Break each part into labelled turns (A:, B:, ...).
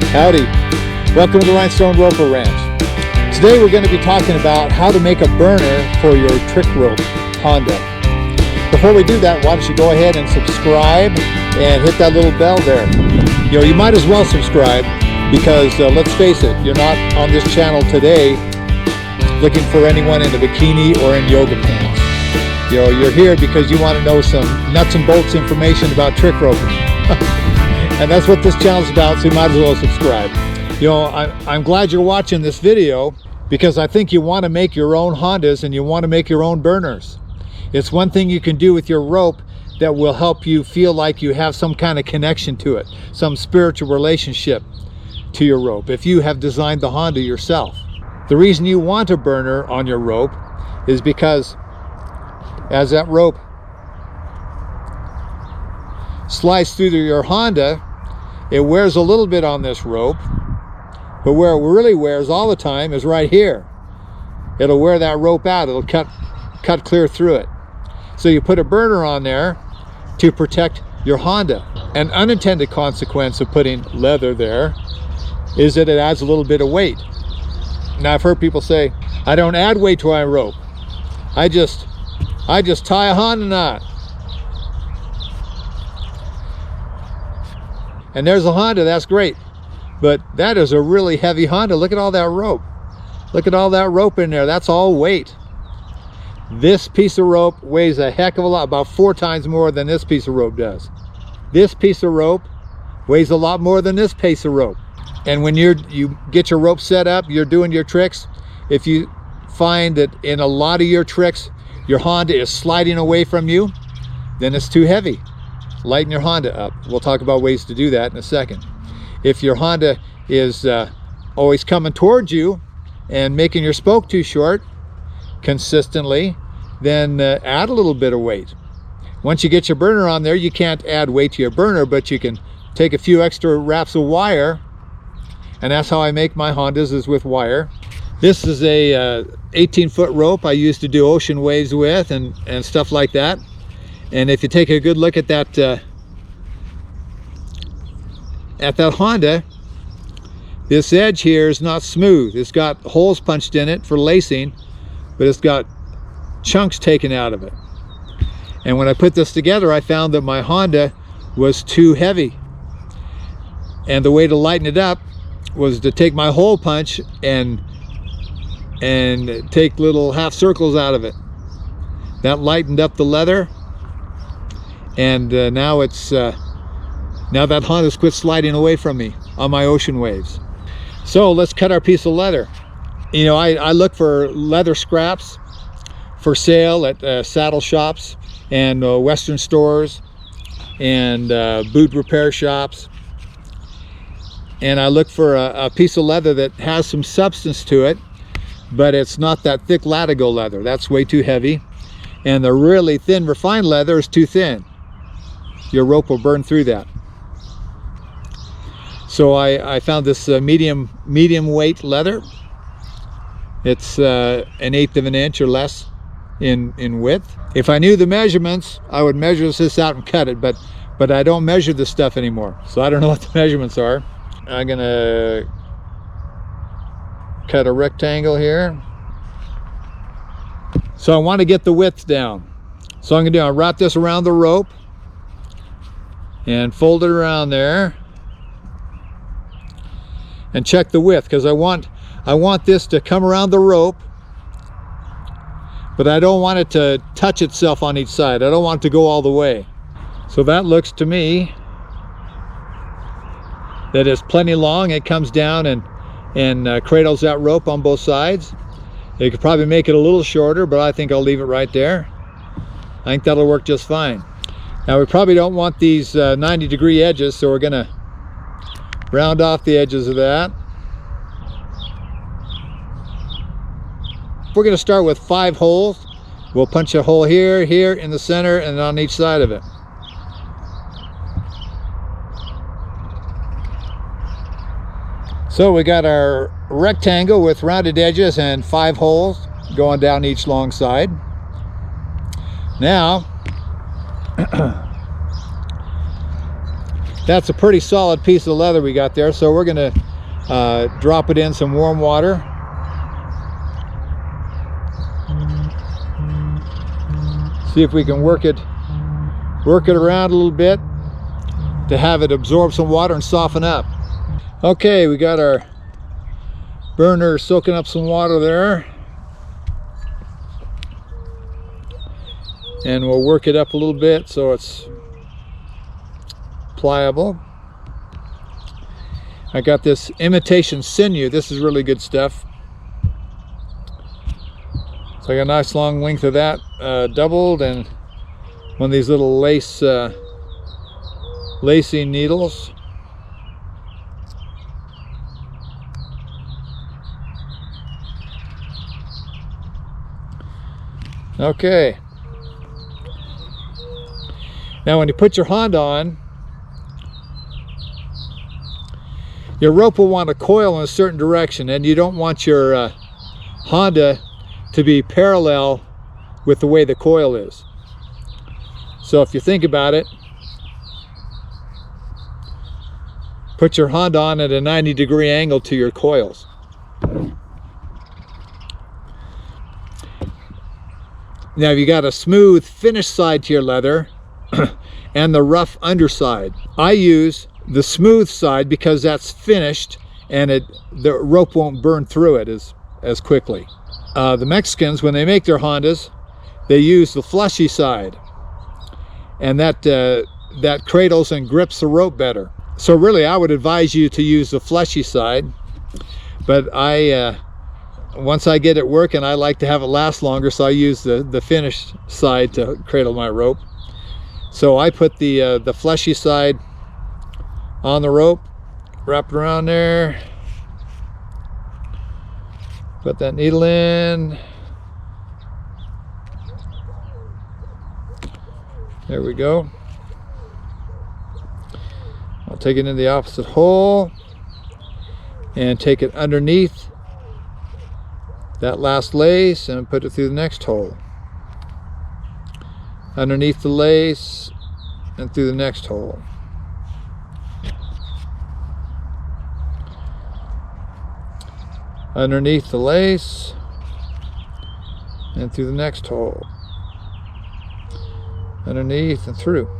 A: Howdy, welcome to the Rhinestone Roper Ranch. Today we're going to be talking about how to make a burner for your trick rope Honda. Before we do that, why don't you go ahead and subscribe and hit that little bell there. You might as well subscribe because let's face it, you're not on this channel today looking for anyone in a bikini or in yoga pants. You're here because you want to know some nuts and bolts information about trick roping. And that's what this channel is about, so you might as well subscribe. I'm glad you're watching this video because I think you want to make your own Hondas and you want to make your own burners. It's one thing you can do with your rope that will help you feel like you have some kind of connection to it, some spiritual relationship to your rope, if you have designed the Honda yourself. The reason you want a burner on your rope is because as that rope slides through your Honda, it wears a little bit on this rope, but where it really wears all the time is right here. It'll wear that rope out. It'll cut clear through it. So you put a burner on there to protect your Honda. An unintended consequence of putting leather there is that it adds a little bit of weight. Now I've heard people say, I don't add weight to my rope. I just tie a Honda knot. And there's a Honda, that's great. But that is a really heavy Honda. Look at all that rope. Look at all that rope in there. That's all weight. This piece of rope weighs a heck of a lot, about 4 times more than this piece of rope does. This piece of rope weighs a lot more than this piece of rope. And when you get your rope set up, you're doing your tricks, if you find that in a lot of your tricks, your Honda is sliding away from you, then it's too heavy. Lighten your Honda up. We'll talk about ways to do that in a second. If your Honda is always coming towards you and making your spoke too short consistently, then add a little bit of weight. Once you get your burner on there, you can't add weight to your burner, but you can take a few extra wraps of wire, and that's how I make my Hondas, is with wire. This is a 18-foot rope I used to do ocean waves with and stuff like that. And if you take a good look at that Honda, this edge here is not smooth. It's got holes punched in it for lacing, but it's got chunks taken out of it. And when I put this together, I found that my Honda was too heavy. And the way to lighten it up was to take my hole punch and take little half circles out of it. That lightened up the leather. And now that Honda's quit sliding away from me on my ocean waves. So let's cut our piece of leather. I look for leather scraps for sale at saddle shops and Western stores and boot repair shops. And I look for a piece of leather that has some substance to it, but it's not that thick latigo leather. That's way too heavy. And the really thin refined leather is too thin. Your rope will burn through that. So I found this medium weight leather. It's 1/8 of an inch or less in width. If I knew the measurements, I would measure this out and cut it, but I don't measure this stuff anymore, so I don't know what the measurements are. I'm gonna cut a rectangle here. So I want to get the width down. So I'm gonna wrap this around the rope and fold it around there and check the width, because I want this to come around the rope, but I don't want it to touch itself on each side. I don't want it to go all the way. So that looks to me that it's plenty long. It comes down and cradles that rope on both sides. You could probably make it a little shorter, but I think I'll leave it right there. I think that'll work just fine. Now we probably don't want these 90-degree edges, so we're gonna round off the edges of that. We're gonna start with 5 holes. We'll punch a hole here, here, in the center, and on each side of it. So we got our rectangle with rounded edges and 5 holes going down each long side. Now That's a pretty solid piece of leather we got there, so we're going to drop it in some warm water. See if we can work it around a little bit to have it absorb some water and soften up. Okay, we got our burner soaking up some water there, and we'll work it up a little bit so it's pliable. I got this imitation sinew. This is really good stuff. So I got a nice long length of that, doubled, and one of these little lacing needles. Okay. Now when you put your Honda on, your rope will want to coil in a certain direction, and you don't want your Honda to be parallel with the way the coil is. So if you think about it, put your Honda on at a 90-degree angle to your coils. Now you got a smooth finished side to your leather and the rough underside. I use the smooth side because that's finished and the rope won't burn through it as quickly. The Mexicans, when they make their Hondas, they use the fleshy side, and that cradles and grips the rope better. So really I would advise you to use the fleshy side, but once I get it working, I like to have it last longer, so I use the finished side to cradle my rope. So I put the fleshy side on the rope, wrap it around there, put that needle in. There we go. I'll take it in the opposite hole and take it underneath that last lace and put it through the next hole. Underneath the lace and through the next hole. Underneath the lace and through the next hole. Underneath and through.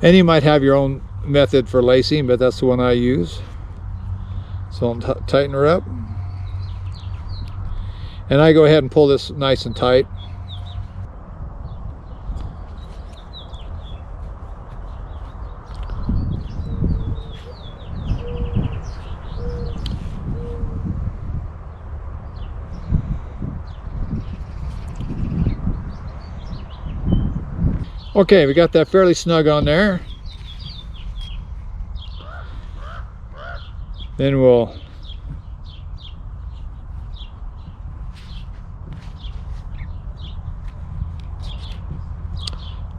A: And you might have your own method for lacing, but that's the one I use. So I'll tighten her up. And I go ahead and pull this nice and tight. Okay, we got that fairly snug on there. Then we'll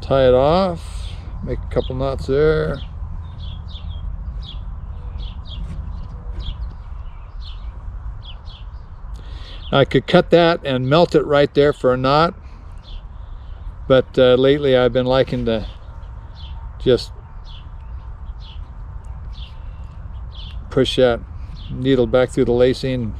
A: tie it off, make a couple knots there. I could cut that and melt it right there for a knot, but lately I've been liking to just push that needle back through the lacing.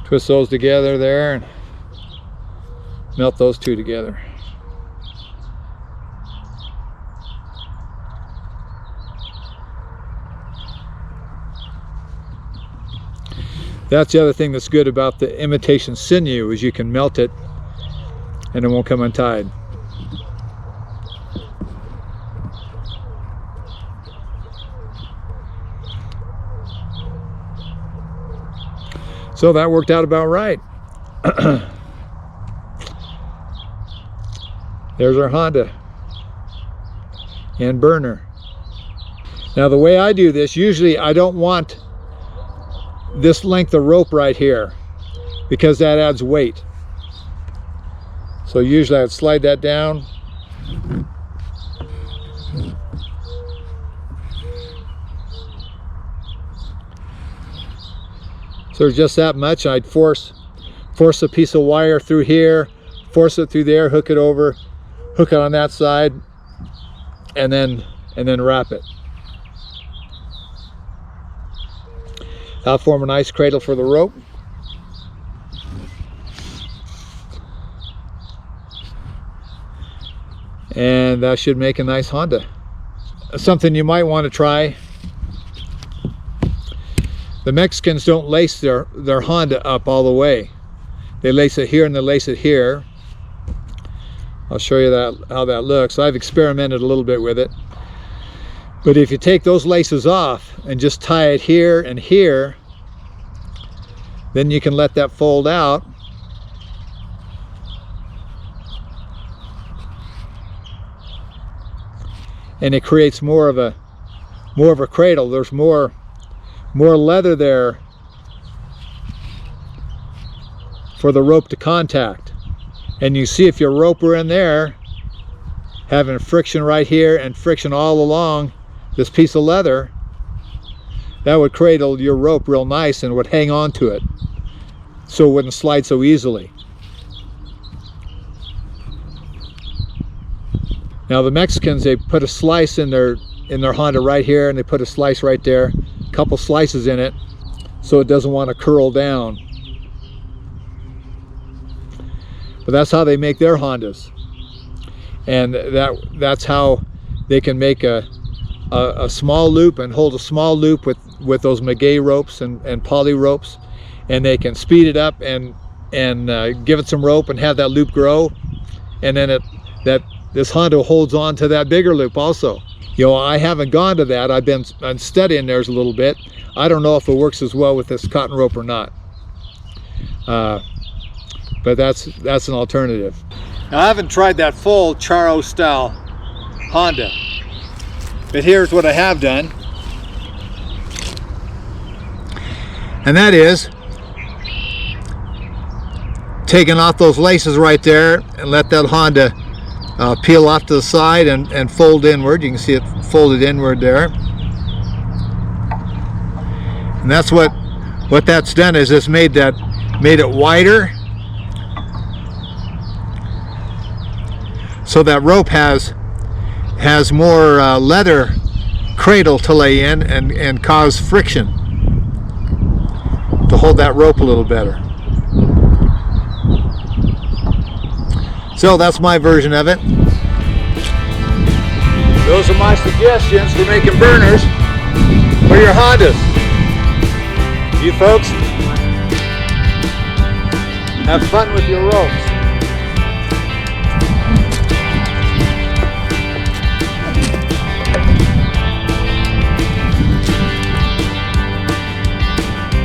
A: Twist those together there and melt those two together. That's the other thing that's good about the imitation sinew, is you can melt it and it won't come untied. So that worked out about right. There's our Honda and burner. Now the way I do this, usually I don't want this length of rope right here because that adds weight. So usually I'd slide that down. So just that much, I'd force a piece of wire through here, force it through there, hook it over, hook it on that side, and then wrap it. That'll form a nice cradle for the rope. And that should make a nice Honda. Something you might want to try. The Mexicans don't lace their Honda up all the way. They lace it here and they lace it here. I'll show you how that looks. I've experimented a little bit with it. But if you take those laces off and just tie it here and here, then you can let that fold out. And it creates more of a cradle. There's more leather there for the rope to contact. And you see, if your rope were in there, having friction right here and friction all along this piece of leather, that would cradle your rope real nice and would hang on to it, so it wouldn't slide so easily. Now the Mexicans, they put a slice in their Honda right here, and they put a slice right there, a couple slices in it, so it doesn't want to curl down. But that's how they make their Hondas, and that's how they can make a small loop and hold a small loop with those maguey ropes and poly ropes, and they can speed it up and give it some rope and have that loop grow, and then this Honda holds on to that bigger loop also. You know, I haven't gone to that. I'm studying theirs a little bit. I don't know if it works as well with this cotton rope or not. But that's an alternative. Now, I haven't tried that full Charo style Honda, but here's what I have done. And that is taking off those laces right there and let that Honda peel off to the side and fold inward. You can see it folded inward there. And that's what that's done, is it's made it wider, so that rope has more leather cradle to lay in and cause friction to hold that rope a little better. So that's my version of it. Those are my suggestions for making burners for your Hondas. You folks, have fun with your ropes.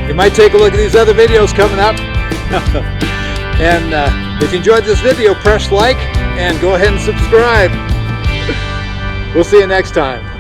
A: You might take a look at these other videos coming up. And if you enjoyed this video, press like and go ahead and subscribe. We'll see you next time.